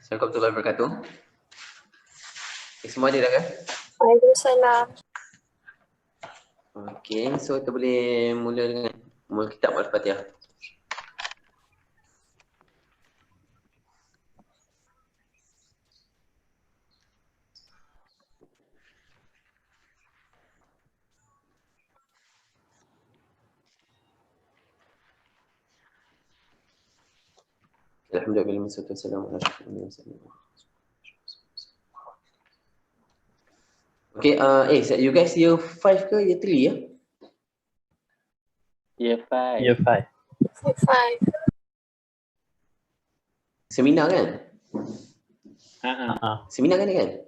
Assalamualaikum warahmatullahi wabarakatuh. Semua ada dah kan? Waalaikumsalam. Okey, so kita boleh mula dengan kitab Al-Fatihah. Alhamdulillah, wassalatu wassalamu ala asyrafil mursalin. Okay, you guys year 5 ke year 3 ya? Year 5. Year 5. Year 5. Seminar kan? Seminar kan ni kan?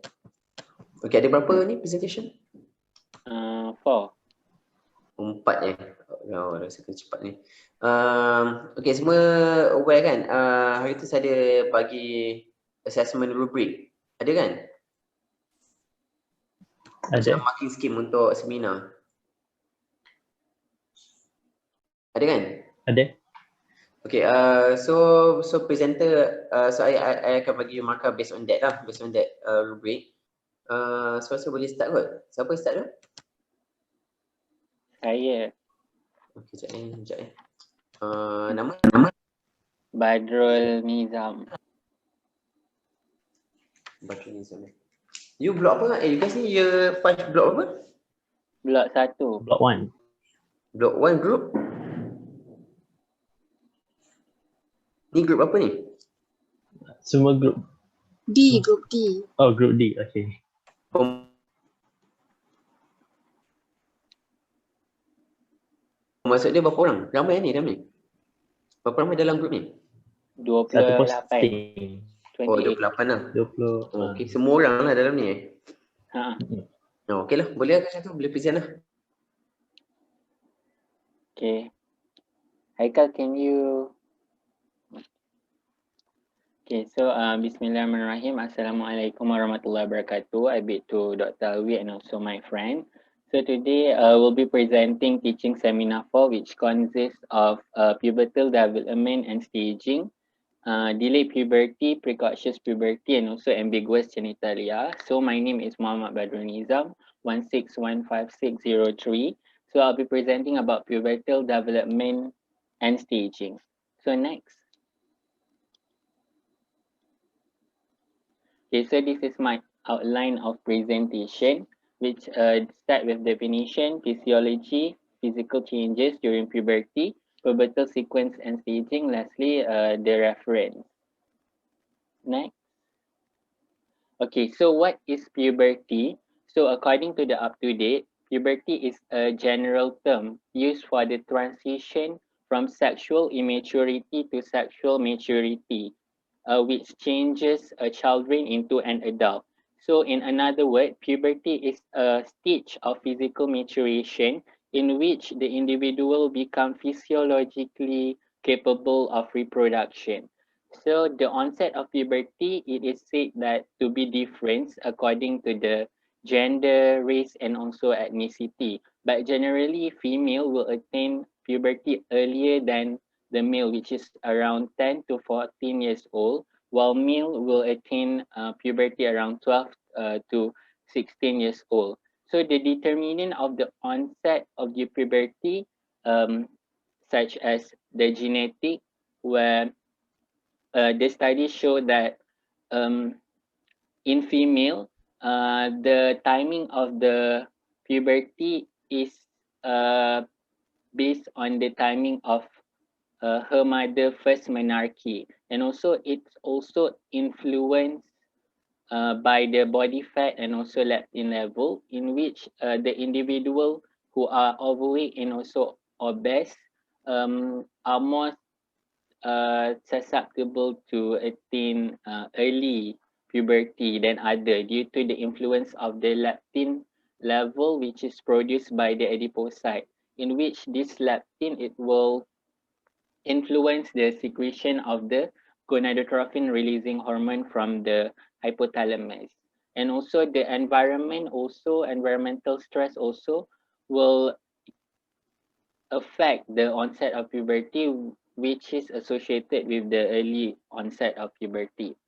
Okay, ada berapa ni presentation? 4. 4 ya? Oh, rasa cepat ni. Okay, semua aware kan? Hari tu saya ada bagi assessment rubric. Ada kan? Ada. Marking scheme untuk seminar. Ada kan? Ada. Okay, so presenter, so I akan bagi markah based on that lah, based on that rubric. So saya boleh start kot. Siapa start tu? Saya Okay, sekejap eh. Nama? Badrul Nizam. Badrul Nizam. You block apa? You guys ni year 5 block apa? Blok 1. Block 1. Block 1 group? Ni group apa ni? Semua group. D, group D. Oh, group D. Okay. Maksud dia berapa orang? Ramai ni, ramai. Berapa ramai dalam group ni? 1 28. posting. Oh, 28. 28 lah. 20. Okay, semua orang lah dalam ni eh? Okay lah, boleh lah kat situ, boleh present lah. Okay. Haikal, can you... Okay, so Bismillahirrahmanirrahim. Assalamualaikum warahmatullahi wabarakatuh. I bid to Dr. Alwi and also my friend. So today we'll be presenting teaching seminar 4, which consists of pubertal development and staging, delayed puberty, precocious puberty, and also ambiguous genitalia. So my name is Muhammad Badrul Nizam, 1615603. So I'll be presenting about pubertal development and staging. So next. Okay, so this is my outline of presentation, which start with definition, physiology, physical changes during puberty, pubertal sequence and staging, lastly, the reference. Next. Okay, so what is puberty? So according to the up-to-date, puberty is a general term used for the transition from sexual immaturity to sexual maturity, which changes a children into an adult. So in another word, puberty is a stage of physical maturation in which the individual become physiologically capable of reproduction. So the onset of puberty, it is said that to be different according to the gender, race, and also ethnicity. But generally, female will attain puberty earlier than the male, which is around 10 to 14 years old, while male will attain puberty around 12 to 16 years old. So the determinant of the onset of the puberty, such as the genetic, where the studies show that in female, the timing of the puberty is based on the timing of her mother first menarche, and also it's also influenced by the body fat and also leptin level, in which the individual who are overweight and also obese are more susceptible to attain early puberty than other due to the influence of the leptin level, which is produced by the adipocyte, in which this leptin, it will influence the secretion of the gonadotrophin releasing hormone from the hypothalamus. And also the environmental stress also will affect the onset of puberty, which is associated with the early onset of puberty.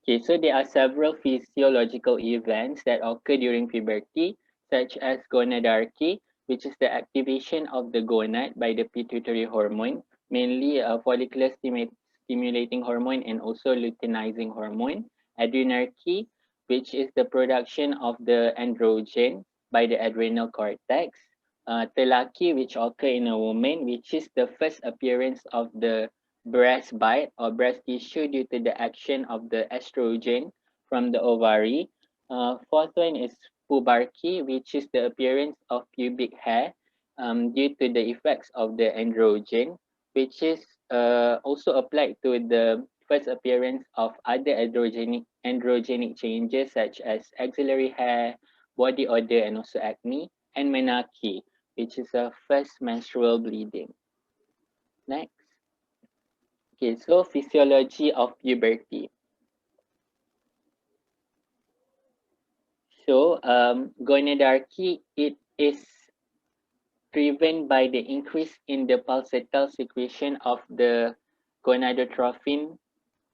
Okay, so there are several physiological events that occur during puberty, such as gonadarchy, which is the activation of the gonad by the pituitary hormone, mainly follicular stimulating hormone and also luteinizing hormone. Adrenarche, which is the production of the androgen by the adrenal cortex. Telarche, which occur in a woman, which is the first appearance of the breast bite or breast tissue due to the action of the estrogen from the ovary. Fourth one is pubarchy, which is the appearance of pubic hair due to the effects of the androgen, which is also applied to the first appearance of other androgenic changes such as axillary hair, body odor, and also acne. And menarche, which is a first menstrual bleeding. Next. Okay, so physiology of puberty. So gonadarchy, it is driven by the increase in the pulsatile secretion of the gonadotrophin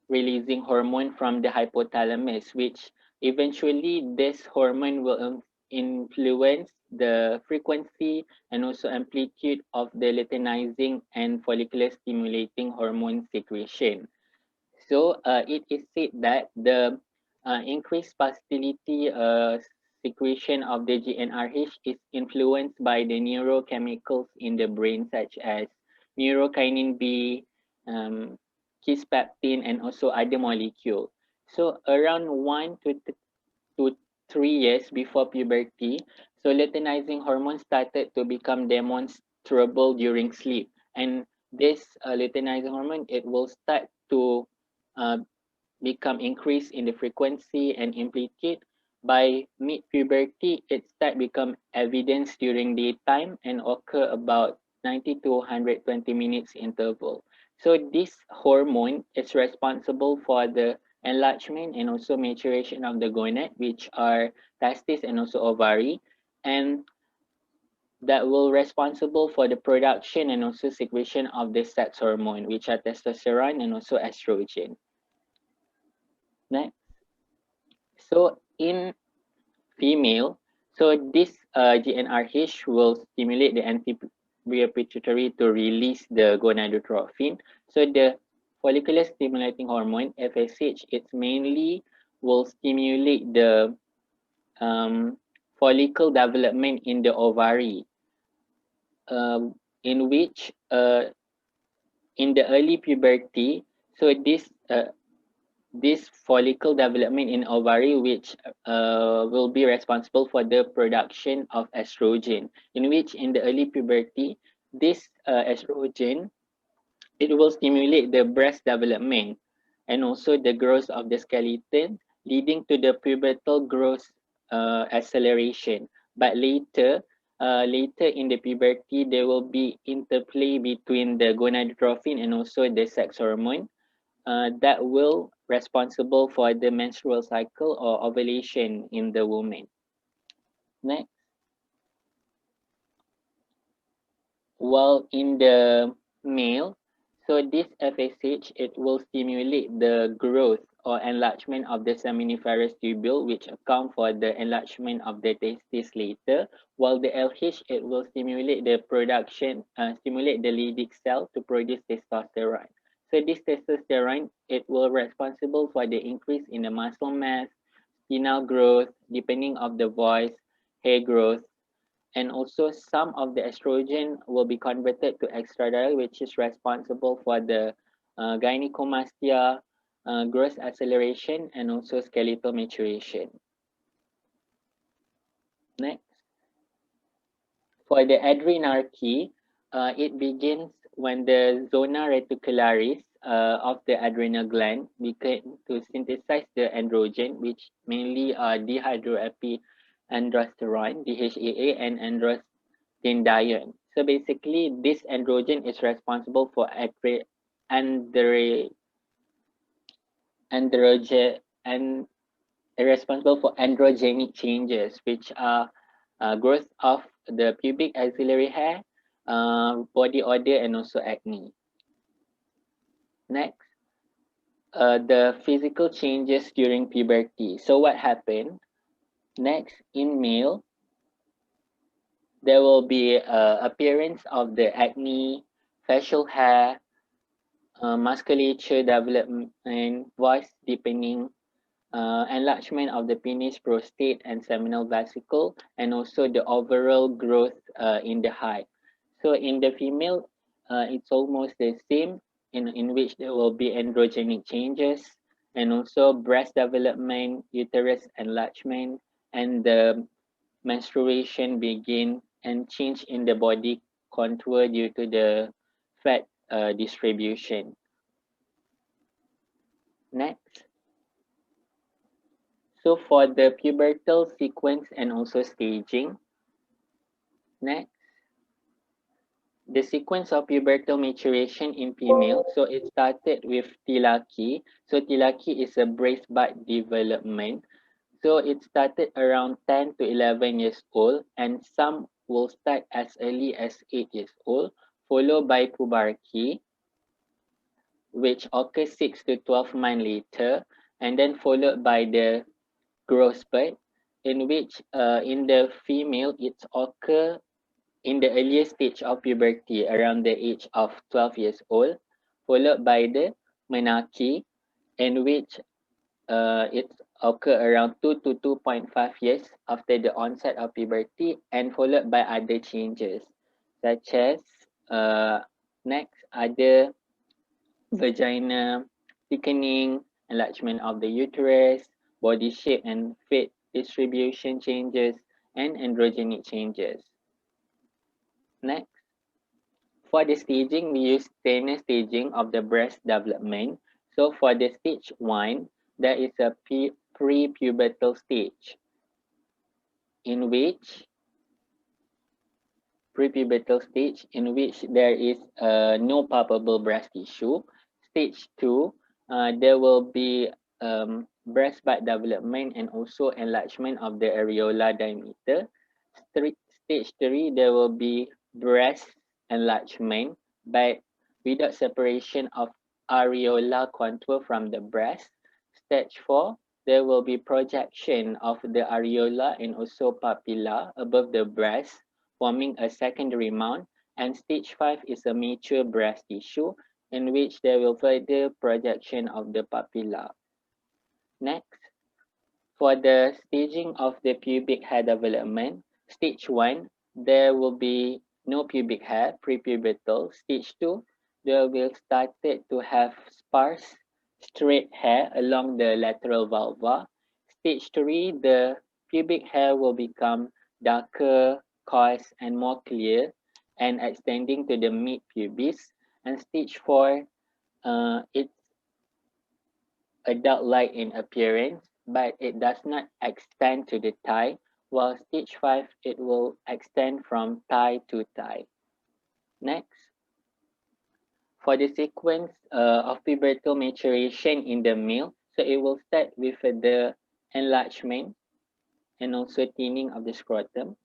releasing hormone from the hypothalamus, which eventually this hormone will influence the frequency and also amplitude of the luteinizing and follicular stimulating hormone secretion. So it is said that the increased pulsatility secretion of the GnRH is influenced by the neurochemicals in the brain, such as neurokinin B, kisspeptin, and also other molecules. So around 1 to 3 years before puberty, so luteinizing hormone started to become demonstrable during sleep, and this luteinizing hormone, it will start to uh, become increase in the frequency and amplitude. By mid-puberty, it start become evidence during daytime and occur about 90 to 120 minutes interval. So this hormone is responsible for the enlargement and also maturation of the gonad, which are testes and also ovary, and that will responsible for the production and also secretion of the sex hormone, which are testosterone and also estrogen. Next. So in female, so this GnRH will stimulate the anterior pituitary to release the gonadotrophin. So the follicular stimulating hormone, FSH, it mainly will stimulate the follicle development in the ovary, in which in the early puberty, so this follicle development in ovary, which will be responsible for the production of estrogen, in which in the early puberty, this estrogen, it will stimulate the breast development and also the growth of the skeleton, leading to the pubertal growth acceleration. But later in the puberty, there will be interplay between the gonadotrophin and also the sex hormone that will responsible for the menstrual cycle or ovulation in the woman. Next. While in the male, so this FSH, it will stimulate the growth or enlargement of the seminiferous tubule, which account for the enlargement of the testes later, while the LH, it will stimulate the production, stimulate the Leydig cell to produce testosterone. So this testosterone, it will responsible for the increase in the muscle mass, spinal growth, depending of the voice, hair growth, and also some of the estrogen will be converted to estradiol, which is responsible for the gynecomastia, growth acceleration, and also skeletal maturation. Next. For the adrenarche, it begins when the zona reticularis of the adrenal gland begin to synthesize the androgen, which mainly are dehydroepiandrosterone, DHEA, and androstenedione. So basically, this androgen is responsible for androgenic changes, which are growth of the pubic axillary hair, body odor, and also acne. Next, the physical changes during puberty. So what happened? Next, in male, there will be appearance of the acne, facial hair, musculature development, voice deepening, enlargement of the penis, prostate, and seminal vesicle, and also the overall growth in the height. So in the female, it's almost the same, in which there will be androgenic changes, and also breast development, uterus enlargement, and the menstruation begin, and change in the body contour due to the fat distribution. Next. So for the pubertal sequence and also staging, next, the sequence of pubertal maturation in female. So it started with tilaki. So tilaki is a breast bud development. So it started around 10 to 11 years old, and some will start as early as 8 years old, followed by puberty, which occurs 6 to 12 months later, and then followed by the growth spurt, in which in the female it's occur in the earliest stage of puberty around the age of 12 years old, followed by the menarche, in which it's occur around 2 to 2.5 years after the onset of puberty, and followed by other changes such as next other vagina thickening, enlargement of the uterus, body shape and fat distribution changes, and androgenic changes. Next, for the staging, we use linear staging of the breast development. So for the stage 1, there is a pre-pubertal stage, in which there is no palpable breast tissue. Stage 2, there will be breast bud development and also enlargement of the areola diameter. Stage 3, there will be breast enlargement, but without separation of areola contour from the breast. Stage 4, there will be projection of the areola and also papilla above the breast, forming a secondary mount. And stage 5 is a mature breast tissue, in which there will further projection of the papilla. Next, for the staging of the pubic hair development, stage 1, there will be no pubic hair, prepubertal. Stage 2, there will started to have sparse, straight hair along the lateral vulva. Stage 3, the pubic hair will become darker, coarse, and more clear, and extending to the mid-pubis. And stage 4, it's adult-like in appearance, but it does not extend to the thigh, while stage 5, it will extend from thigh to thigh. Next, for the sequence of pubertal maturation in the male, so it will start with the enlargement and also thinning of the scrotum.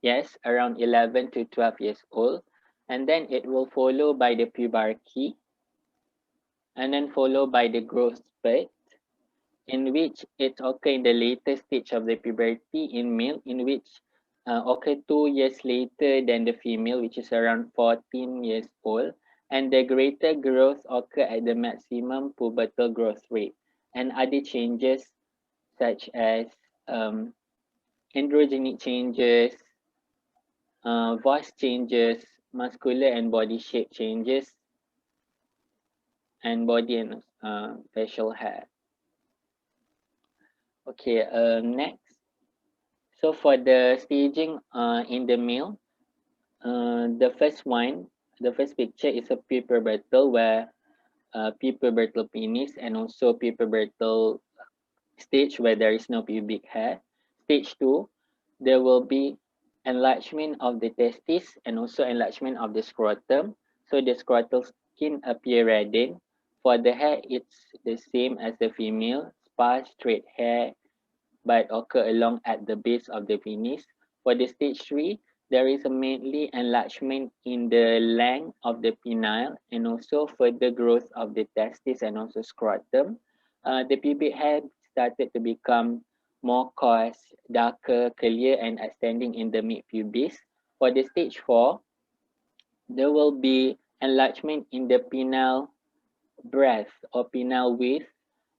Yes, around 11 to 12 years old. And then it will follow by the puberty, and then followed by the growth spurt, in which it occurs in the later stage of the puberty in male, in which occur 2 years later than the female, which is around 14 years old. And the greater growth occur at the maximum pubertal growth rate. And other changes such as androgenic changes, voice changes, muscular and body shape changes, and body and facial hair. Okay, next. So for the staging in the male, the first picture is a prepubertal, where prepubertal penis, and also prepubertal stage where there is no pubic hair. Stage 2, there will be enlargement of the testes and also enlargement of the scrotum. So the scrotal skin appear reddened. For the hair, it's the same as the female, sparse, straight hair, but occur along at the base of the penis. For the stage 3, there is a mainly enlargement in the length of the penile and also further growth of the testis and also scrotum. The pubic hair started to become more coarse, darker, clear, and extending in the mid-pubis. For the stage 4, there will be enlargement in the penile breadth or penile width,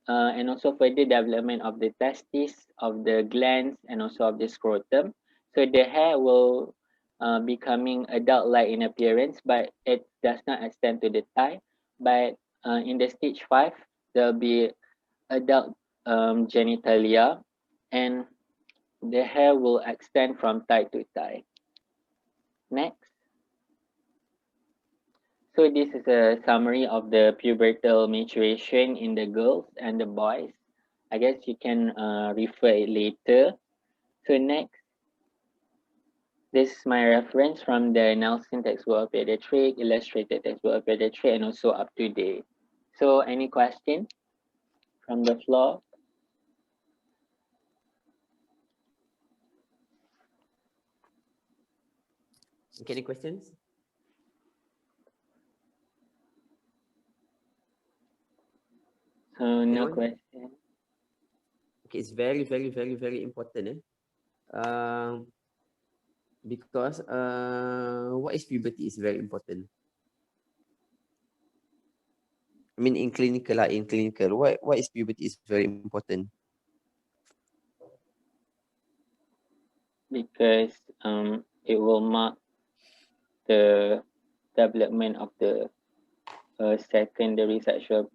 and also further development of the testis, of the glands, and also of the scrotum. So the hair will becoming adult-like in appearance, but it does not extend to the thigh. But in the stage 5, there'll be adult genitalia, and the hair will extend from thigh to thigh. Next. So this is a summary of the pubertal maturation in the girls and the boys. I guess you can refer it later. So next, this is my reference from the Nelson textbook of pediatric, illustrated textbook of pediatric, and also up to date. So any question from the floor? Okay, any questions? So no Anyone? question. Okay, it's very important. Because what is puberty is very important. I mean, in clinical, what is puberty is very important. Because it will mark the development of the secondary sexual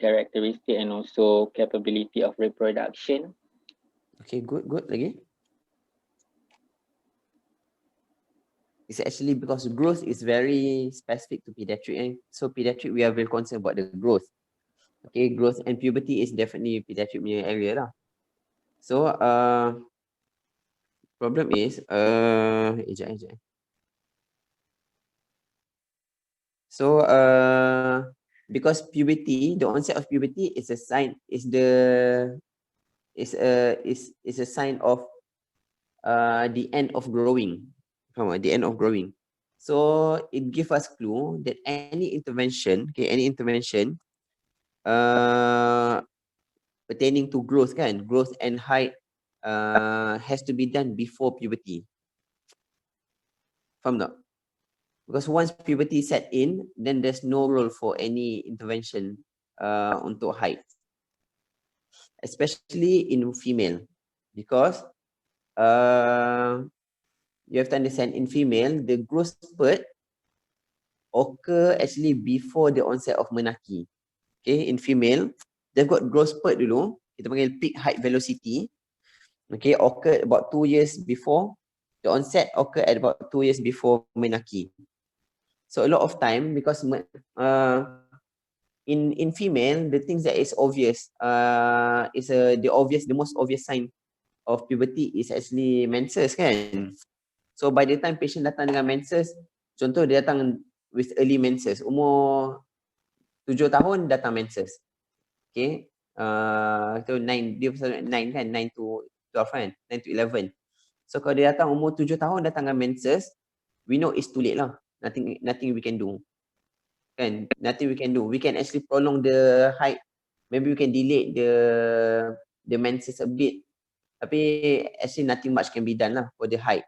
characteristic and also capability of reproduction. Okay, good lagi. It's actually because growth is very specific to pediatric, and so pediatric we are very concerned about the growth. Okay, growth and puberty is definitely pediatric punya area lah. So problem is sekejap. So because puberty, the onset of puberty is a sign, is a sign of the end of growing. The end of growing. So it gives us clue that any intervention pertaining to growth and height has to be done before puberty. Faham tak? Because once puberty set in, then there's no role for any intervention untuk height, especially in female, because you have to understand, in female, the growth spurt occur actually before the onset of menarche. Okay, in female, they've got growth spurt dulu, kita panggil peak height velocity. Okay, occurred about 2 years before the onset, occurred at about 2 years before menarche. So a lot of time, because in female, the things that is obvious is the most obvious sign of puberty is actually menses kan. So by the time patient datang dengan menses, contoh dia datang with early menses, umur 7 tahun datang menses. Okay. So 9, dia pasal 9 kan, 9 to 12 kan, 9 to 11. So kalau dia datang umur 7 tahun datang dengan menses, we know it's too late lah. Nothing we can do. Kan? Nothing we can do. We can actually prolong the height. Maybe we can delay the menses a bit. Tapi actually nothing much can be done lah for the height.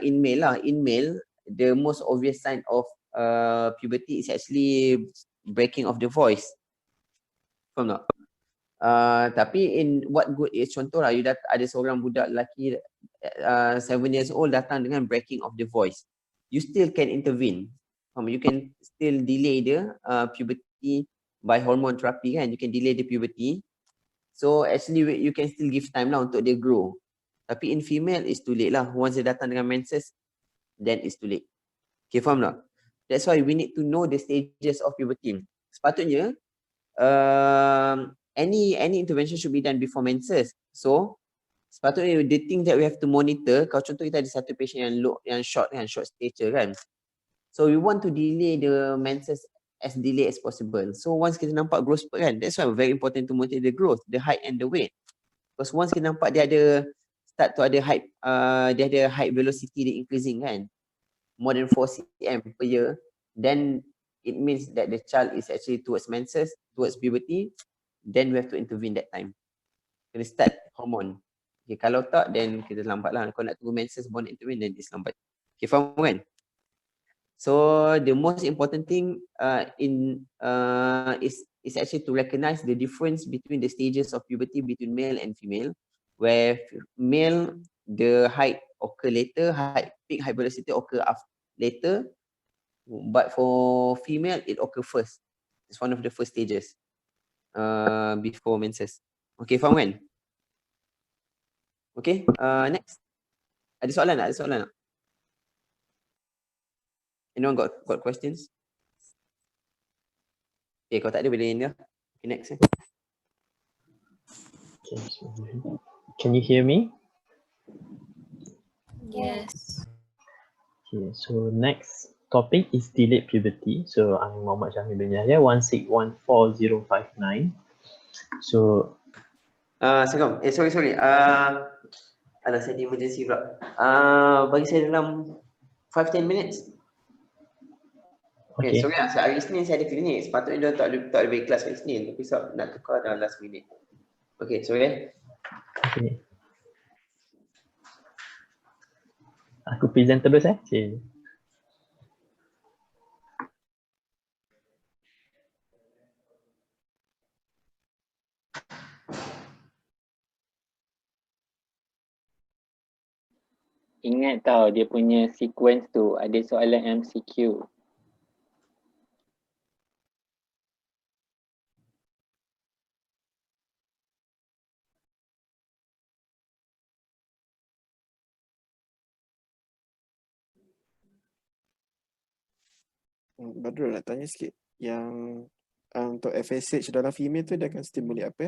In male, the most obvious sign of puberty is actually breaking of the voice. Faham tak? Tapi in what good is, contoh lah, you ada seorang budak lelaki 7 years old datang dengan breaking of the voice. You still can intervene. You can still delay the puberty by hormone therapy kan. You can delay the puberty. So actually you can still give time lah untuk dia grow. Tapi in female is too late lah. Once dia datang dengan menses, then it's too late. Okay, faham tak? That's why we need to know the stages of puberty. Sepatutnya any intervention should be done before menses. So sepatutnya the thing that we have to monitor, kalau contoh kita ada satu patient yang short stature kan. So we want to delay the menses as delay as possible. So once kita nampak growth spurt kan, that's why very important to monitor the growth, the height and the weight. Because once kita nampak dia ada start to ada height, dia ada height velocity dia increasing kan, more than 4 cm per year, then it means that the child is actually towards menses, towards puberty, then we have to intervene that time. Kena start hormone. Okay, kalau tak, then kita lambat lah. Kalau nak tunggu menses, baru nak intervene, then it's lambat. Okay, faham kan? So the most important thing is actually to recognize the difference between the stages of puberty between male and female. Where male, the height occur later, peak height velocity occur later, but for female it occur first. It's one of the first stages before menses. Okay, faham kan? Okay, next. Ada soalan tak? Ada soalan tak? Anyone got questions? Okay, kalau tak ada boleh ni lah. Okay, next. Okay, so, can you hear me? Yes. Okay, so next topic is delayed puberty. So I'm Muhammad Syahmi bin Yahya, 1614059. So Assalamualaikum. Sorry. Alah, saya di emergency pula. Bagi saya dalam 5-10 minutes. Okay, okay. sorry lah. Hari Isnin saya ada klinik. Sepatutnya dia tak ada bagi kelas hari Isnin. Tapi nak tukar dah last minute. Okay, sorry. Okay. Aku present terus Okay. Ingat tau dia punya sequence tu ada soalan MCQ. Badrul nak tanya sikit yang untuk FSH dalam female tu dia akan stimulate apa?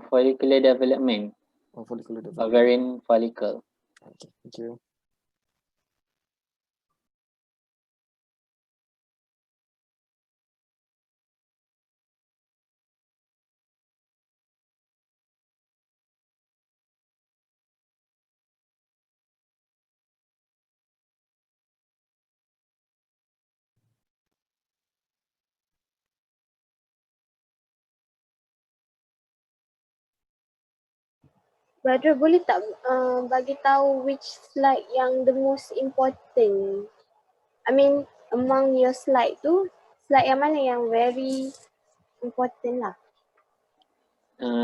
Follicular development, Oh, follicular development. ovarian follicle. Okay, thank you. Badrul, boleh tak bagi tahu which slide yang the most important? I mean, among your slide tu, slide yang mana yang very important lah?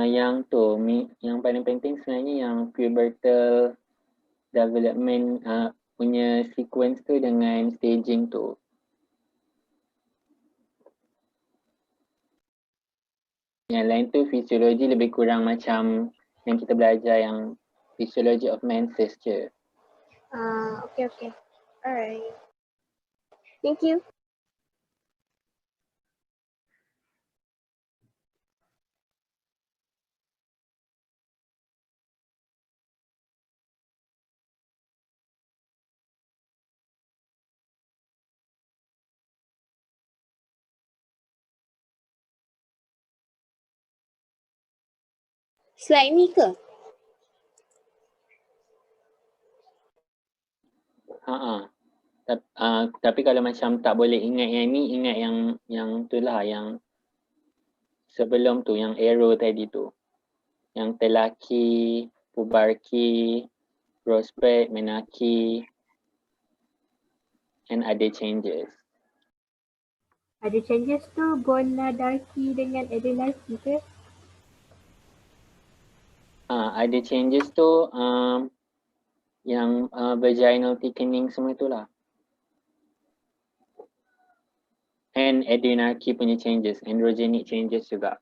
Yang tu, yang paling penting sebenarnya yang pubertal development punya sequence tu dengan staging tu. Yang lain tu fisiologi lebih kurang macam yang kita belajar yang physiology of menses je. Okay. Alright. Thank you. Slide ni ke? Tapi kalau macam tak boleh ingat yang ni, ingat yang tu lah, yang sebelum tu, yang arrow tadi tu. Yang telaki, pubarki, prospect, menaki, and other changes. Ada changes tu gonadaki dengan adolaki ke? Ada changes tu yang vaginal thickening semua itulah. And adrenarche punya changes, androgenic changes juga.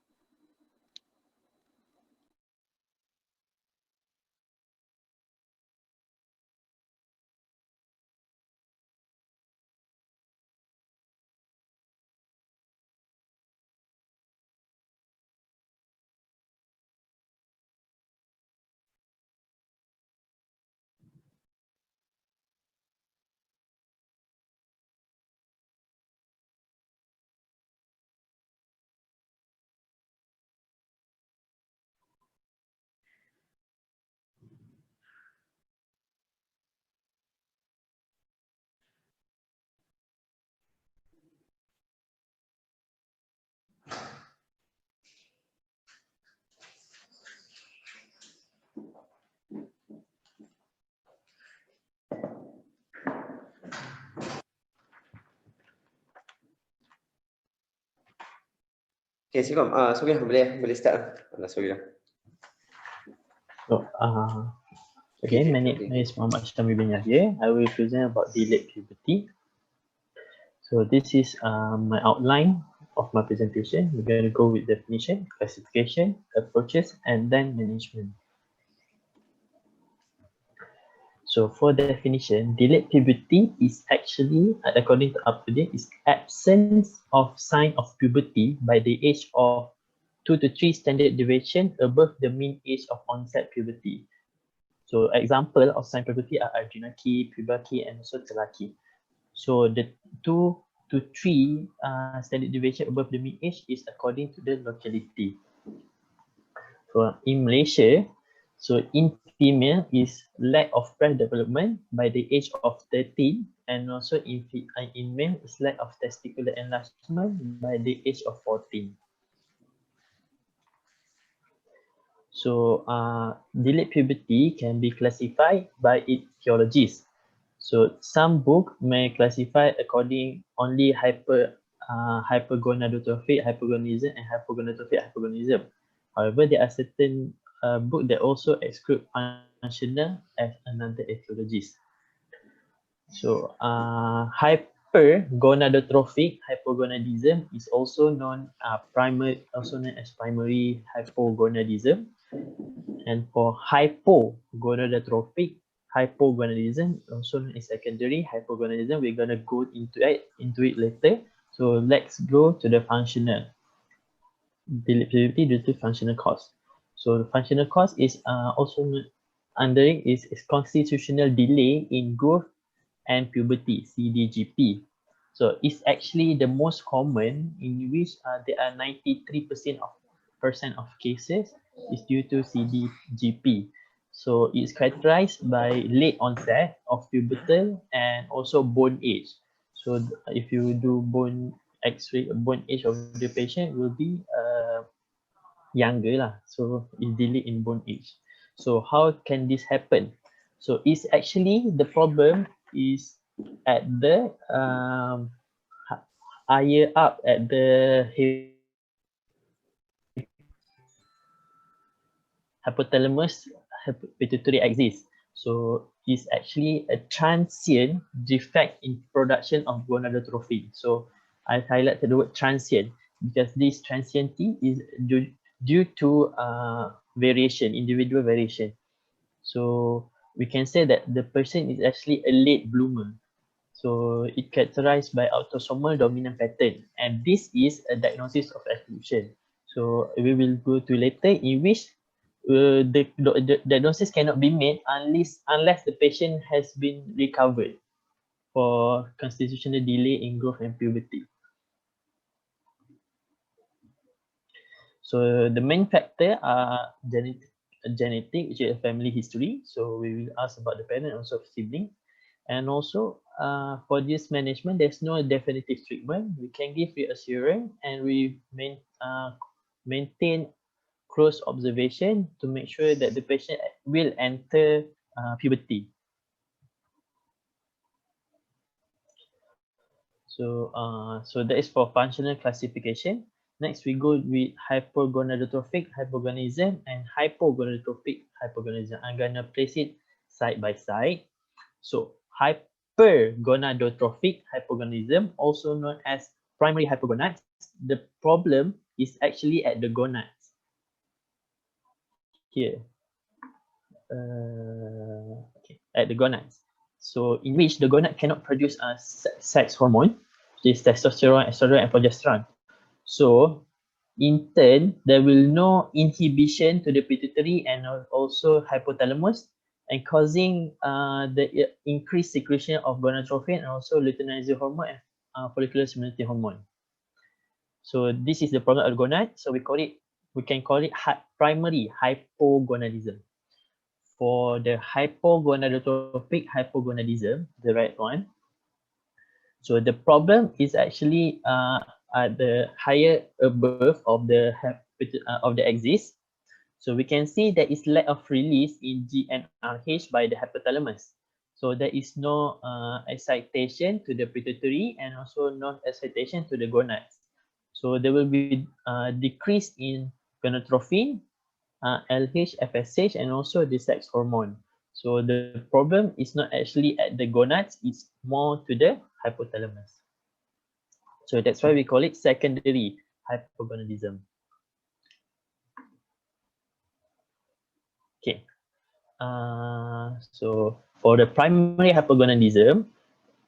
Okay, Assalamualaikum. Sorry lah, boleh start lah. Sorry lah. So, again, my name is Muhammad Syamil bin Yahya. I will present about delayed puberty. So this is my outline of my presentation. We're going to go with definition, classification, approaches, and then management. So for definition, delayed puberty is actually, according to UpToDate, is absence of sign of puberty by the age of 2 to 3 standard deviation above the mean age of onset puberty. So example of sign puberty are adrenarche, puberty, and also telaki. So the 2 to 3 standard deviation above the mean age is according to the locality. So in Malaysia, so in female is lack of breast development by the age of 13, and also in male is lack of testicular enlargement by the age of 14. So delayed puberty can be classified by etiologies. So some book may classify according only hypergonadotrophic hypogonadism and hypogonadotrophic hypogonadism. However, there are certain book that also exclude functional as another etiologies. So hypergonadotrophic hypogonadism is also known as primary hypogonadism. And for hypogonadotrophic hypogonadism, also known as secondary hypogonadism, we're gonna go into it later. So let's go to the functional delayed puberty due to functional cause. So the functional cause is also under it is constitutional delay in growth and puberty, CDGP. So it's actually the most common, in which there are 93% of cases is due to CDGP. So it's characterized by late onset of pubertal and also bone age. So if you do bone X-ray, bone age of the patient will be younger lah. So it's delayed in bone age. So how can this happen? So it's actually the problem is at the higher up at the hypothalamus pituitary axis. So it's actually a transient defect in production of gonadotrophin. So I highlighted the word transient because this transiency is due to variation, individual variation. So we can say that the person is actually a late bloomer. So it characterized by autosomal dominant pattern, and this is a diagnosis of evolution. So we will go to later, in which the diagnosis cannot be made unless the patient has been recovered for constitutional delay in growth and puberty. So the main factor are genetic, which is a family history. So we will ask about the parent, also sibling. And also for this management, there's no definitive treatment. We can give reassurance, and we maintain close observation to make sure that the patient will enter puberty. So that is for functional classification. Next, we go with hypergonadotrophic hypogonadism and hypogonadotrophic hypogonadism. I'm gonna place it side by side. So hypergonadotrophic hypogonadism, also known as primary hypogonads, the problem is actually at the gonads. Here, okay, at the gonads. So in which the gonad cannot produce a sex hormone, which is testosterone, estrogen, and progesterone. So in turn, there will no inhibition to the pituitary and also hypothalamus, and causing the increased secretion of gonadotrophin and also luteinizing hormone and follicular stimulating hormone. So this is the problem of the gonad. So we can call it primary hypogonadism. For the hypogonadotrophic hypogonadism, the right one. So the problem is actually at the higher above of the axis. So we can see there is lack of release in GnRH by the hypothalamus. So there is no excitation to the pituitary and also no excitation to the gonads. So there will be decrease in gonadotrophin, LH, FSH, and also the sex hormone. So the problem is not actually at the gonads, it's more to the hypothalamus. So that's why we call it secondary hypogonadism. Okay. So for the primary hypogonadism,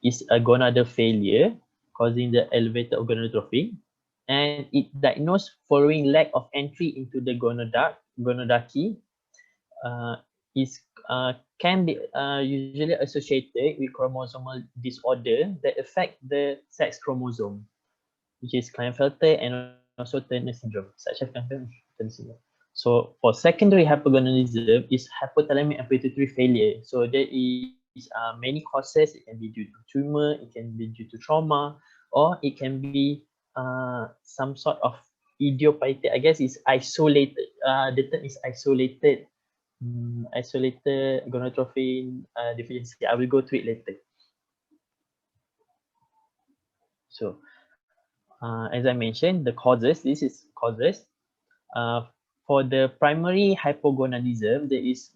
is a gonadal failure causing the elevated gonadotrophin, and it diagnosed following lack of entry into the gonadachy. Is can be usually associated with chromosomal disorder that affect the sex chromosome, which is Klinefelter and also Turner syndrome, such as Klinefelter syndrome. So for secondary hypogonadism is hypothalamic and pituitary failure. So there is many causes. It can be due to tumor, it can be due to trauma, or it can be some sort of idiopathic. I guess it's isolated. The term is isolated. Isolated gonadotrophin deficiency. I will go to it later. So as I mentioned, the causes, this is causes. For the primary hypogonadism, there is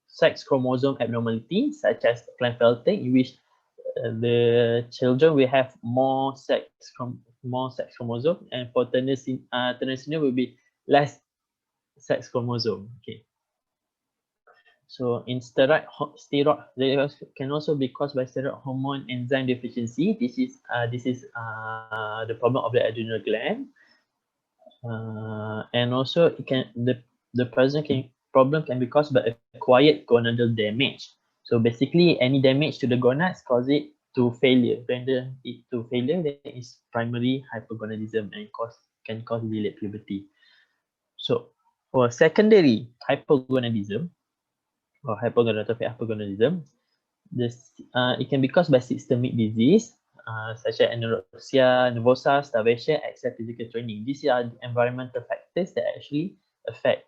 sex chromosome abnormality, such as Klinefelter, in which the children will have more sex chromosome, and for Turner syndrome will be less sex chromosome. Okay. So in steroid, they can also be caused by steroid hormone enzyme deficiency. This is the problem of the adrenal gland, and also it can the problem can be caused by acquired gonadal damage. So basically, any damage to the gonads cause it to failure. Render it to failure, that is primary hypogonadism and can cause delayed puberty. So for secondary hypogonadism, or hypogonadotrophic hypogonadism, it can be caused by systemic disease such as anorexia nervosa, starvation, excess physical training. These are environmental factors that actually affect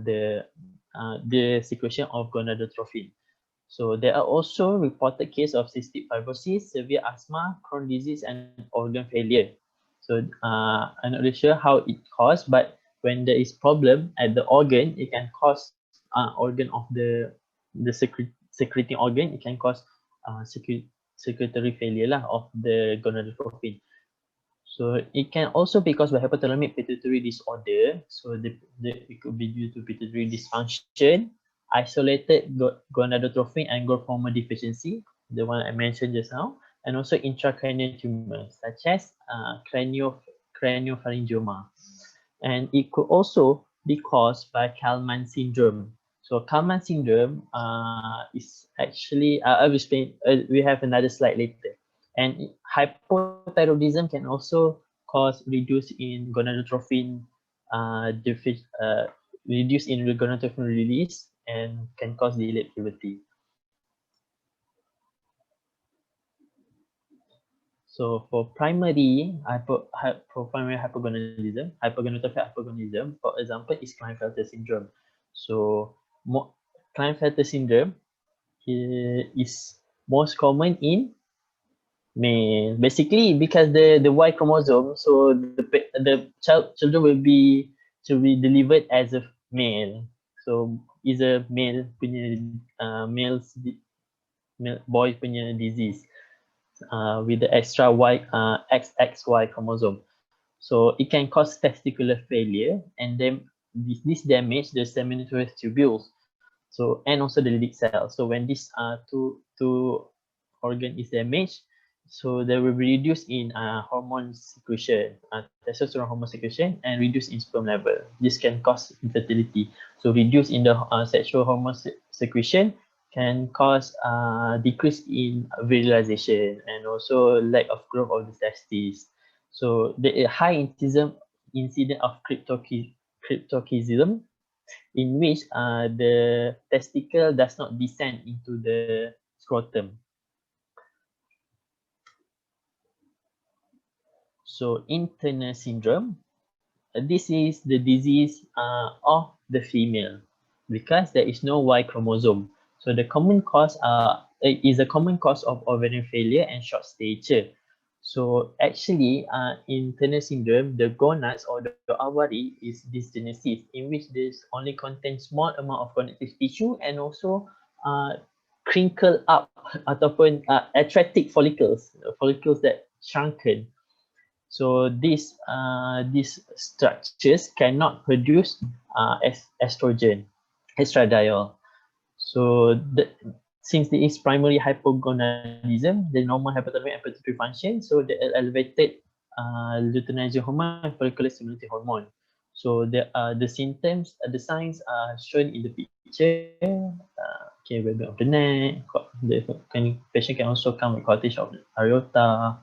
the secretion of gonadotrophin. So there are also reported cases of cystic fibrosis, severe asthma, Crohn's disease, and organ failure. So I'm not really sure how it caused, but when there is problem at the organ, it can cause organ of the secreting organ. It can cause secretory failure of the gonadotrophin. So it can also be caused by hypothalamic pituitary disorder. So it could be due to pituitary dysfunction, isolated gonadotrophin and growth hormone deficiency, the one I mentioned just now, and also intracranial tumors such as craniopharyngioma. And it could also be caused by Kalman syndrome. So Kalman syndrome is actually, I will explain, we have another slide later. And hypothyroidism can also cause reduce in gonadotrophin reduce in gonadotrophin release and can cause delayed puberty. So for primary hypogonadism, hypogonadotrophic hypogonadism, for example, is Klinefelter syndrome. So Klinefelter syndrome is most common in male. Basically, because the Y chromosome, so the children will be delivered as a male. So is a male boy punya disease. With the extra XXY chromosome. So it can cause testicular failure, and then this damage the seminiferous tubules. So and also the Leydig cells. So when this two organ is damaged, so there will be reduced in hormone secretion, testosterone hormone secretion, and reduce in sperm level. This can cause infertility. So reduce in the sexual hormone secretion can cause decrease in virilization and also lack of growth of the testes. So the high incident of cryptorchidism, in which the testicle does not descend into the scrotum. So in Turner syndrome, this is the disease of the female because there is no Y chromosome. So the common cause is a common cause of ovarian failure and short stature. So actually, in Turner syndrome, the gonads or the ovari is dysgenesis, in which this only contains small amount of connective tissue and also crinkle up ataupun atretic follicles, follicles that shrunken. So these structures cannot produce estrogen, estradiol. So since there is primary hypogonadism, the normal hypothalamic and pituitary function, so the elevated luteinizing hormone and follicular stimulating hormone. So the symptoms, the signs are shown in the picture. Okay, webbing of the neck. Patient can also come with cortege of aorta,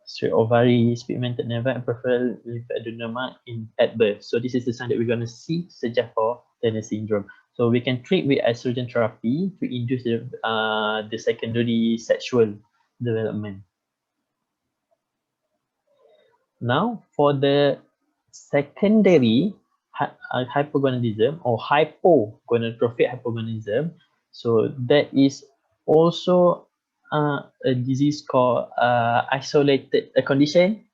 straight ovaries, pigmented nerve, and peripheral lymphadenoma at birth. So this is the sign that we're going to see suggest for Turner syndrome. So we can treat with estrogen therapy to induce the secondary sexual development. Now, for the secondary hypogonadism or hypogonadotrophic hypogonadism, so that is also a disease called a condition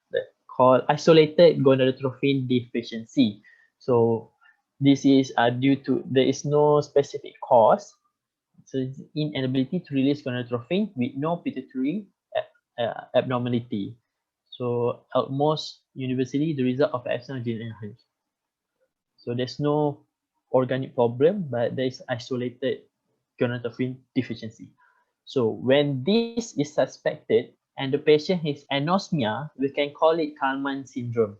called isolated gonadotrophin deficiency. So this is due to, there is no specific cause, so it's inability to release gonadotrophin with no pituitary abnormality. So most universally the result of absence of gene enhancement. So there's no organic problem, but there is isolated gonadotrophin deficiency. So when this is suspected and the patient has anosmia, we can call it Kallmann syndrome,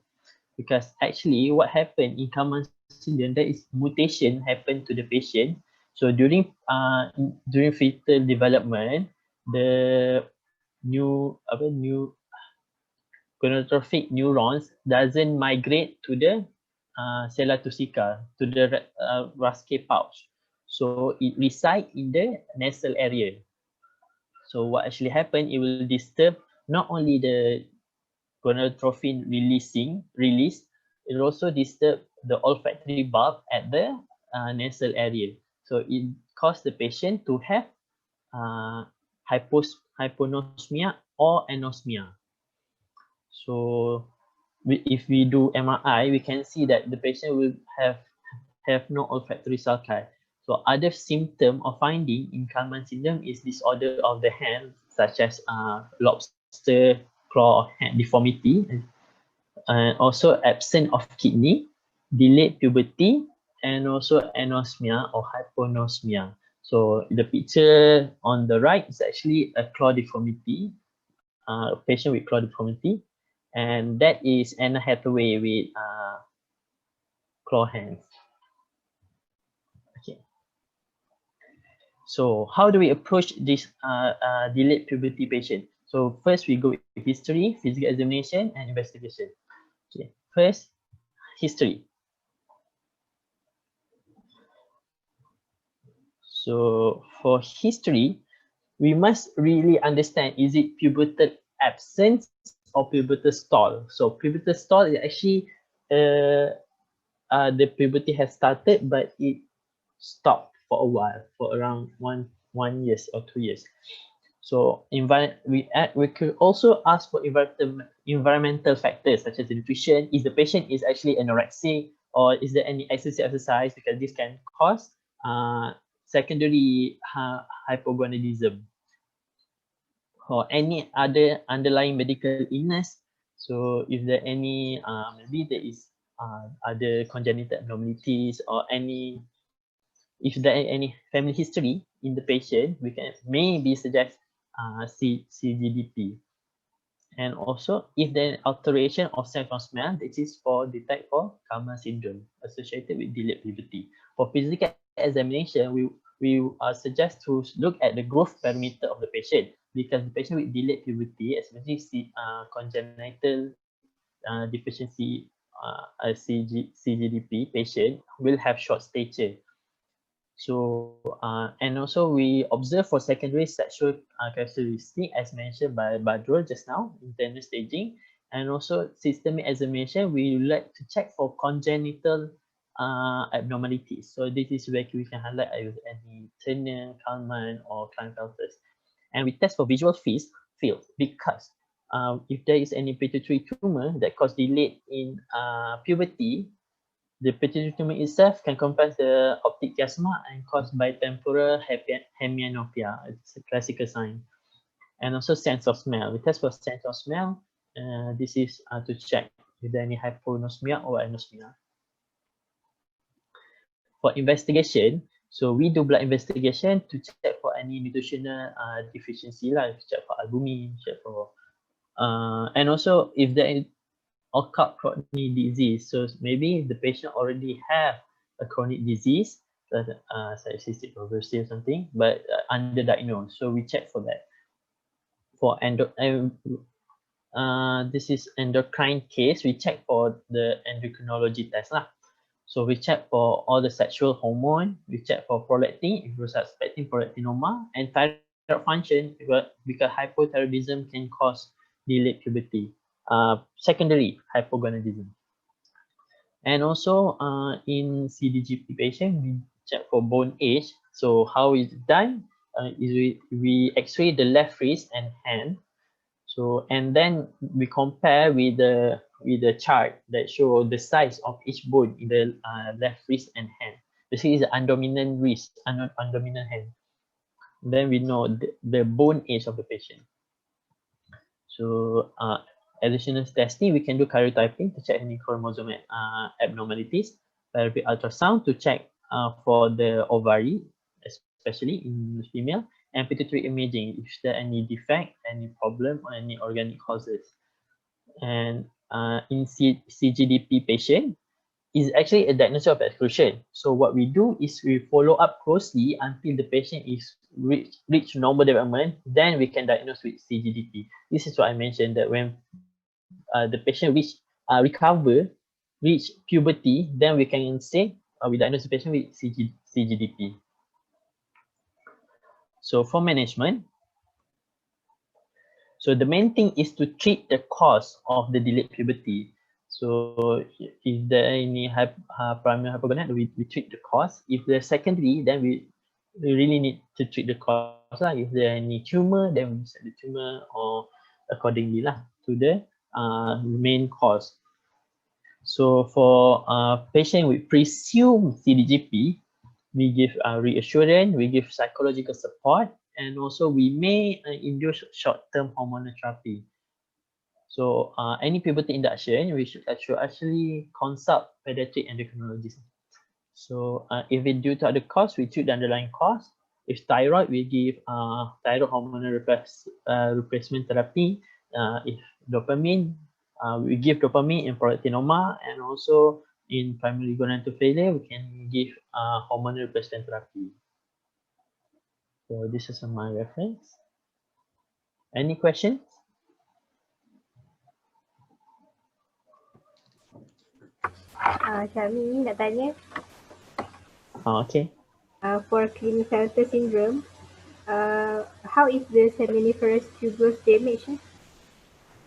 because actually what happened in Kallmann syndrome, there is mutation happened to the patient. So during fetal development, the new gonadotrophic neurons doesn't migrate to the sella tussica, to the Raschke pouch. So it resides in the nasal area. So what actually happened, it will disturb not only the gonadotrophin release, it will also disturb the olfactory bulb at the nasal area. So it causes the patient to have hyponosmia or anosmia. So if we do MRI, we can see that the patient will have no olfactory sulci. So other symptom or finding in Kallmann syndrome is disorder of the hand, such as lobster claw hand deformity, and also absence of kidney, delayed puberty, and also anosmia or hyponosmia. So the picture on the right is actually a claw deformity, a patient with claw deformity, and that is Anna Hathaway with claw hands. Okay. So how do we approach this delayed puberty patient? So first we go with history, physical examination, and investigation. Okay. First, history. So for history, we must really understand, is it pubertal absence or pubertal stall? So pubertal stall is actually the puberty has started, but it stopped for a while, for around one years or 2 years. So we could also ask for environmental factors such as nutrition. Is the patient is actually anorexic, or is there any excessive exercise, because this can cause secondary hypogonadism, or any other underlying medical illness. So if there any maybe there is other congenital abnormalities, or if there are any family history in the patient, we can maybe suggest CGDP. And also, if there is alteration of sense of smell, this is for detect for Kallmann syndrome associated with delayed puberty. For physical examination, we suggest to look at the growth parameter of the patient, because the patient with delayed puberty, especially congenital deficiency CGDP patient, will have short stature. So and also we observe for secondary sexual characteristic, as mentioned by Badrul just now, internal staging, and also systemic examination. We like to check for congenital abnormalities. So this is where we can highlight any Turner, Kallmann, or Klinefelter's. And we test for visual fields because if there is any pituitary tumor that cause delay in puberty, the pituitary tumor itself can compress the optic chiasma and caused by temporal hemianopia. It's a classical sign. And also sense of smell. We test for sense of smell. This is to check if there any hyponosmia or anosmia. For investigation, so we do blood investigation to check for any nutritional deficiency, like check for albumin, check for, and also if there is occult chronic disease. So maybe the patient already have a chronic disease, such as cystic fibrosis or something, but underdiagnosed. So we check for that. For this is endocrine case, we check for the endocrinology test lah. So we check for all the sexual hormone, we check for prolactin if we're suspecting prolactinoma, and thyroid function because hypothyroidism can cause delayed puberty. Secondary hypogonadism. And also in CDGP patient, we check for bone age. So how is it done? Is we x-ray the left wrist and hand. So and then we compare with the chart that show the size of each bone in the left wrist and hand. Basically, is the undominant wrist, undominant hand. Then we know the bone age of the patient. So additional testing, we can do karyotyping to check any chromosome abnormalities, pelvic ultrasound to check for the ovary, especially in the female, and pituitary imaging if there any defect, any problem, or any organic causes. And in CGDP patient, is actually a diagnosis of exclusion. So what we do is we follow up closely until the patient is reach normal development, then we can diagnose with CGDP. This is what I mentioned, that when the patient reach puberty, then we can say we diagnose the patient with CGDP. So for management, so the main thing is to treat the cause of the delayed puberty. So if there any primary hypogonadism, we treat the cause. If they're secondary, then we really need to treat the cause. If there any tumor, then we set the tumor or accordingly to the main cause. So for patient with presumed CDGP, we give reassurance, we give psychological support, and also we may induce short-term hormonal therapy. So any puberty induction, we should actually consult pediatric endocrinologist. So if it's due to other cause, we treat the underlying cause. If thyroid, we give thyroid hormonal replacement therapy. If dopamine, we give dopamine in prolactinoma, and also in primary gonadal failure, we can give hormonal replacement therapy. So this is my reference. Any questions? Syami nak tanya, Okay. for Klinefelter syndrome, how is the seminiferous tubules damaged?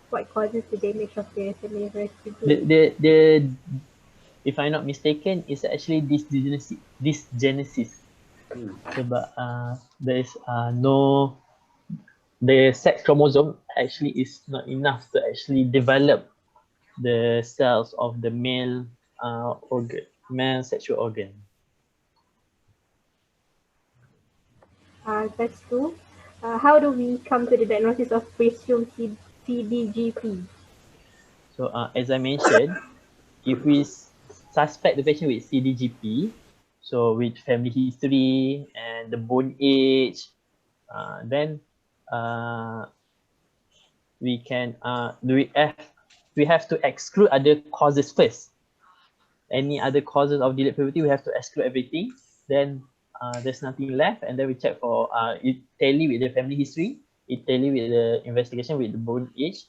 What causes the damage of the seminiferous tubules? If I'm not mistaken, it's actually dysgenesis. Sebab there is the sex chromosome actually is not enough to actually develop the cells of the male male sexual organ. That's true. How do we come to the diagnosis of presumed CDGP? So as I mentioned, if we suspect the patient with CDGP, so with family history and the bone age, then we can we have to exclude other causes first. Any other causes of delayed puberty, we have to exclude everything. Then there's nothing left, and then we check for it tally with the family history, it tally with the investigation with the bone age.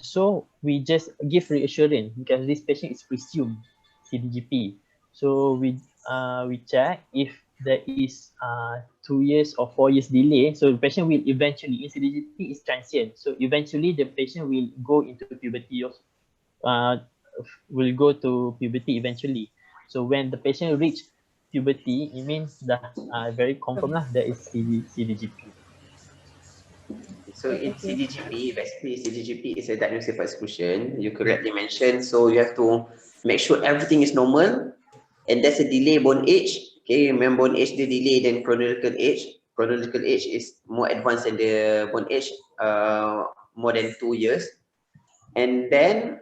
So we just give reassurance because this patient is presumed CDGP. So we check if there is 2 years or 4 years delay. So the patient will eventually, in CDGP is transient. So eventually the patient will go into puberty, will go to puberty eventually. So when the patient reach puberty, it means that very confirm lah that is CDGP. So So in CDGP, basically CDGP is a diagnosis of exclusion. You correctly mentioned. So you have to make sure everything is normal, and there's a delay bone age. Okay, remember bone age the delay than chronological age. Chronological age is more advanced than the bone age, more than 2 years. And then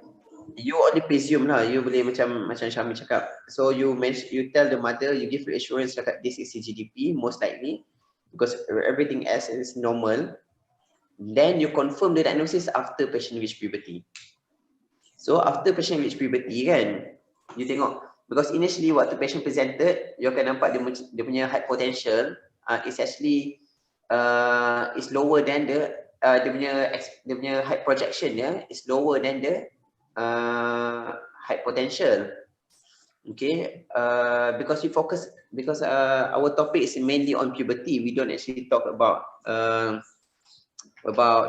you only presume lah, you boleh macam Syami cakap. So you tell the mother, you give reassurance cakap this is CGDP most likely because everything else is normal. Then you confirm the diagnosis after patient reach puberty. So after patient reach puberty kan, you tengok because initially waktu patient presented, you akan nampak dia punya height potential is actually is lower than the dia punya height projection is lower than the height potential. Okay, because our topic is mainly on puberty, we don't actually talk about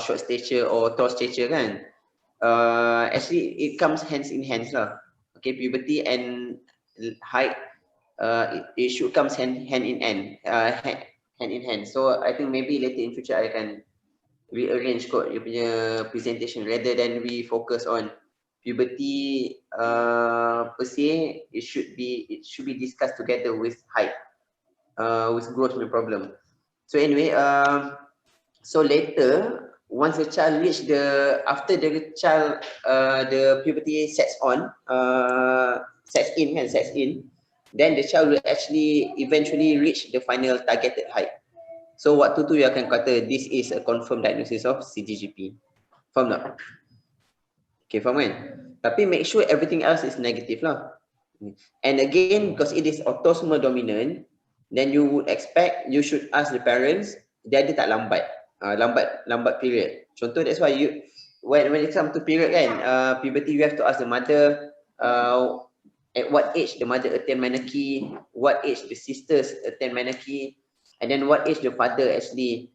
short stature or tall stature kan. Actually it comes hands in hands lah. Okay, puberty and height it should comes hand in hand. So I think maybe later in future I can rearrange kot you punya presentation rather than we focus on puberty per se. It should be discussed together with height, with growth problem. So anyway, so later once the child reach after the child the puberty sets in, then the child will actually eventually reach the final targeted height. So waktu tu you akan kata this is a confirmed diagnosis of CGGP. Faham tak? Okay, faham kan? Tapi make sure everything else is negative lah. And again, because it is autosomal dominant, then you should ask the parents, dia ada tak lambat? Lambat period. Contoh, that's why when it comes to period kan, puberty, you have to ask the mother at what age the mother attend menarche, what age the sisters attend menarche, and then what age the father actually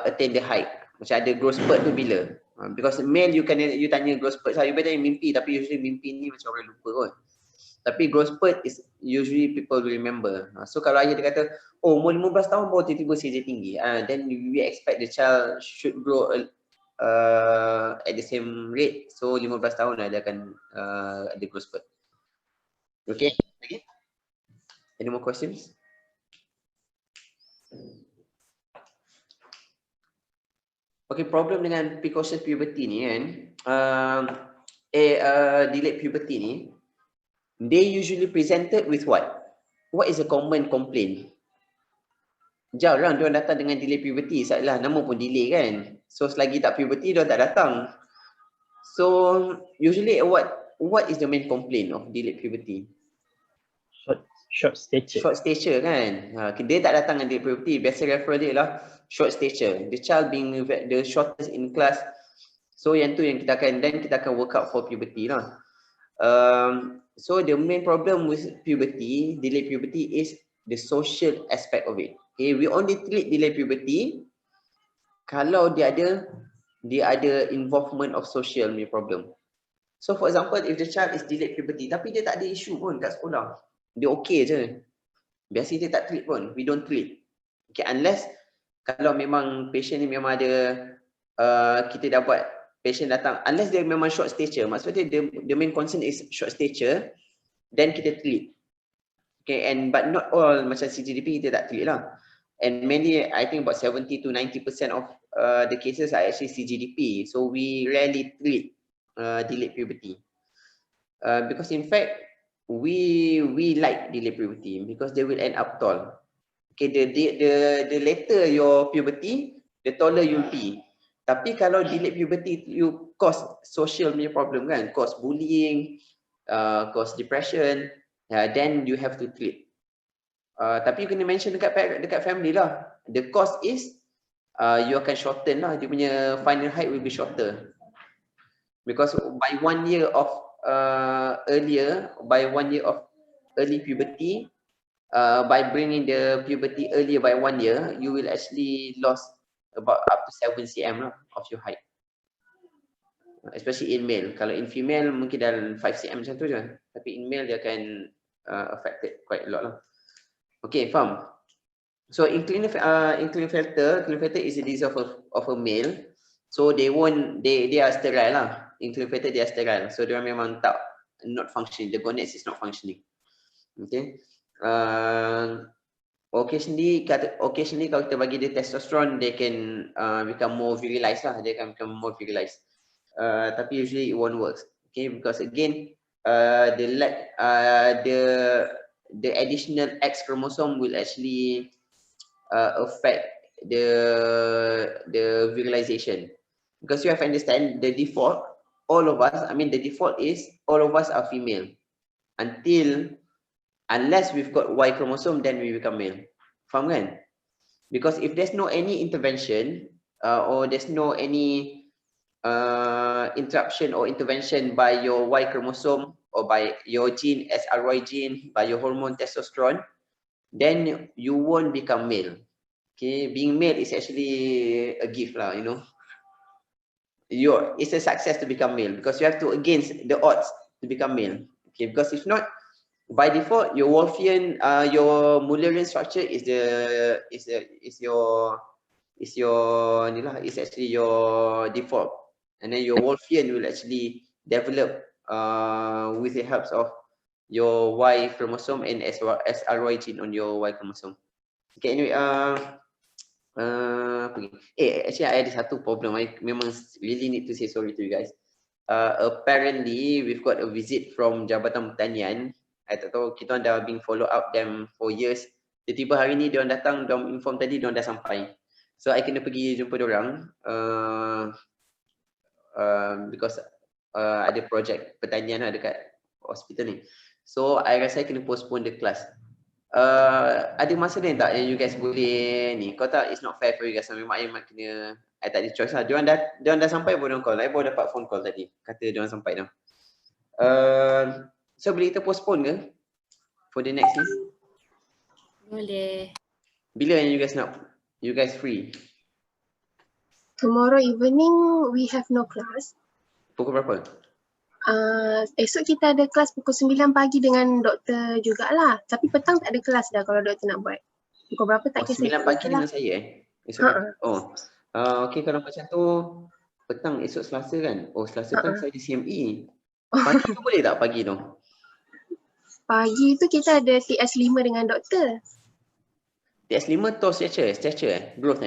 attain the height. Macam ada growth spurt tu bila? Because male you tanya growth spurt, you better mimpi, tapi usually mimpi ni macam orang lupa kot. Tapi growth spurt is usually people will remember. So kalau ayah dia kata, oh umur 15 tahun baru tiba-tiba CJ tinggi, then we expect the child should grow at the same rate. So 15 tahun lah dia akan ada growth spurt. Okay, lagi? Any more questions? Okay, problem dengan precocious puberty ni kan, delayed puberty ni, they usually presented with what? What is a common complaint? Jarang diorang datang dengan delay puberty, salah nama pun delay kan. So selagi tak puberty diorang tak datang. So usually what is the main complaint of delayed puberty? Short stature. Short stature kan. Dia tak datang dengan delayed puberty, biasa refer dia lah short stature. The child being the shortest in class. So yang tu yang kita akan work out for puberty lah. So the main problem with puberty, delayed puberty, is the social aspect of it. Okay, we only treat delayed puberty kalau dia ada involvement of social problem. So for example, if the child is delayed puberty tapi dia tak ada issue pun kat sekolah, dia okay je, biasa dia tak treat pun, we don't treat. Okay, unless kalau memang patient ni memang ada kita dah buat patient datang, unless dia memang short stature, maksudnya the main concern is short stature, then kita treat. Okay, but not all macam CGDP kita tak treat lah. And mainly I think about 70 to 90% of the cases are actually CGDP. So we rarely treat delayed puberty. Because in fact, we like delayed puberty because they will end up tall. Okay, the later your puberty, the taller you'll be. Tapi kalau delayed puberty, you cause social problem kan, cause bullying, cause depression, then you have to treat. Tapi you kena mention dekat family lah. The cause is you akan shorten lah, dia punya final height will be shorter. Because by 1 year of early puberty, by bringing the puberty earlier by 1 year, you will actually lost about up to 7 cm lah of your height. Especially in male. Kalau in female mungkin dalam 5 cm macam tu je. Tapi in male dia akan affected quite a lot lah. Okay, faham? So in Klinefelter is a disease of a male. So they are sterile lah. In Klinefelter they are sterile. So dia memang not functioning. The gonads is not functioning. Okay. Occasionally kalau kita bagi dia testosterone, they can become more virilized lah. They can become more virilized. Tapi usually it won't work. Okay, because again, the additional X chromosome will actually affect the virilization. Because you have to understand the default, the default is all of us are female unless we've got Y chromosome, then we become male. Faham kan? Because if there's no any intervention or there's no any interruption or intervention by your Y chromosome or by your gene SRY gene, by your hormone testosterone, then you won't become male. Okay, being male is actually a gift lah, you know. It's a success to become male because you have to against the odds to become male. Okay, because if not, by default, your Wolffian, your Mullerian structure is actually your default, and then your Wolffian will actually develop with the help of your Y chromosome and SRY gene on your Y chromosome. Okay, anyway, actually I ada satu problem. I memang really need to say sorry to you guys. Apparently we've got a visit from Jabatan Pertanian. I tak tahu, kita dah been follow up them for years. Tiba-tiba hari ni diorang datang, diorang inform tadi diorang dah sampai. So I kena pergi jumpa diorang because ada projek pertanian lah dekat hospital ni. So I rasa I kena postpone the class. Ada masa lain tak yang you guys boleh ni? Kau tak, it's not fair for you guys. Memang I kena, I tak ada choice lah. Diorang dah sampai pun diorang call. I baru dapat phone call tadi. Kata diorang sampai dah. So boleh kita postpone ke for the next ni? Boleh. Bila yang you guys free? Tomorrow evening we have no class. Pukul berapa? Esok kita ada kelas pukul 9 pagi dengan doktor jugalah. Tapi petang tak ada kelas dah kalau doktor nak buat. Pukul berapa tak kisah. 9 pagi dengan saya esok pagi. Okay, kalau macam tu petang esok Selasa kan? Selasa kan saya di CME. Pagi tu boleh tak pagi tu? Pagi tu kita ada TS5 dengan doktor. TS5 tau stature growth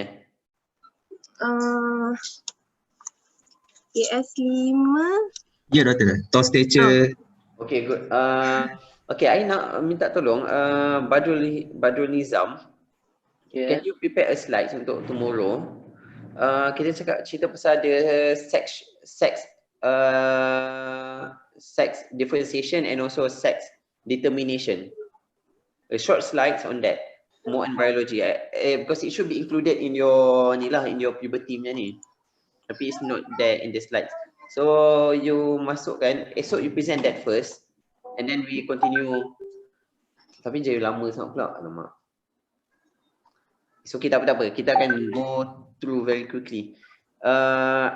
TS5. Ya doktor, tau stature. Okay, good. Okay, I nak minta tolong Badrul Nizam. Can you prepare a slide untuk tomorrow? Kita cerita pasal the sex differentiation and also sex determination. A short slides on that, more on biology, because it should be included in your puberty ni. Tapi it's not there in the slides. So you masukkan, esok you present that first, and then we continue. Tapi jadi lama sangat pula, alamak. It's okay, tak apa. Kita akan go through very quickly.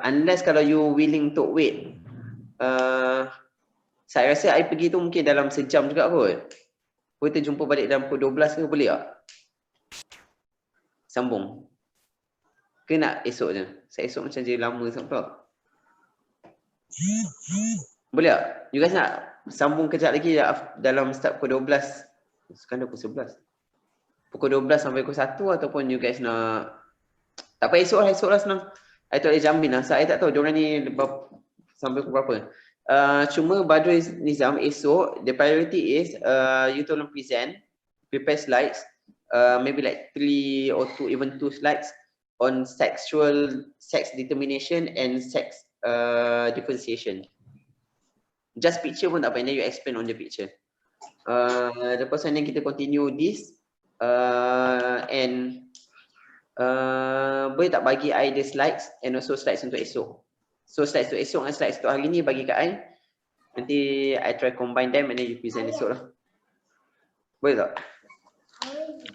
Unless kalau you willing to wait. Saya rasa I pergi tu mungkin dalam sejam juga kot. Kita jumpa balik dalam pukul 12 ke, boleh tak? Sambung. Ke nak esok je? Saya esok macam jadi lama sangat pula. Boleh tak? You guys nak sambung kejap lagi dalam start pukul 12? Sekarang dah pukul 11. Pukul 12 sampai pukul 1 ataupun you guys nak... Tak apa, esok lah senang. I tak boleh jamin lah. Saya tak tahu diorang ni sampai pukul berapa. Cuma Badrul Nizam esok, the priority is you tolong present, prepare slides, maybe like 3 or 2, even 2 slides on sex determination and sex differentiation. Just picture pun tak apa, and then you explain on the picture. Lepas ni kita continue this and boleh tak bagi I the slides and also slides untuk esok. So slides untuk esok dan slides untuk hari ni bagi kat I. Nanti I try combine them and then you present esok lah. Boleh tak?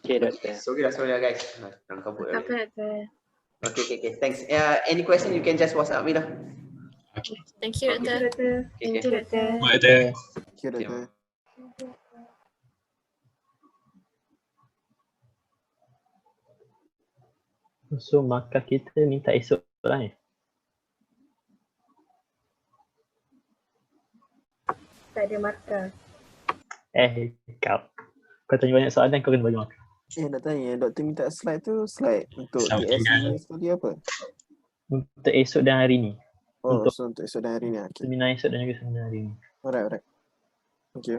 Okay, doktor. Sorry lah guys. Jangan kabut lah. Apa doktor? Okay. Thanks. Any question you can just WhatsApp me lah. Thank you doktor. Thank you doktor. Thank you, doktor. So maka kita minta esok lah Tak ada markah. Kau tanya banyak soalan, kau kena bagi markah. Nak tanya, doktor minta slide tu, slide untuk Sampingan. TSC study apa? Untuk esok dan hari ni. Oh, Untuk so untuk esok dan hari ni. Okay. seminar esok dan juga seminar hari ni. Alright. Thank you.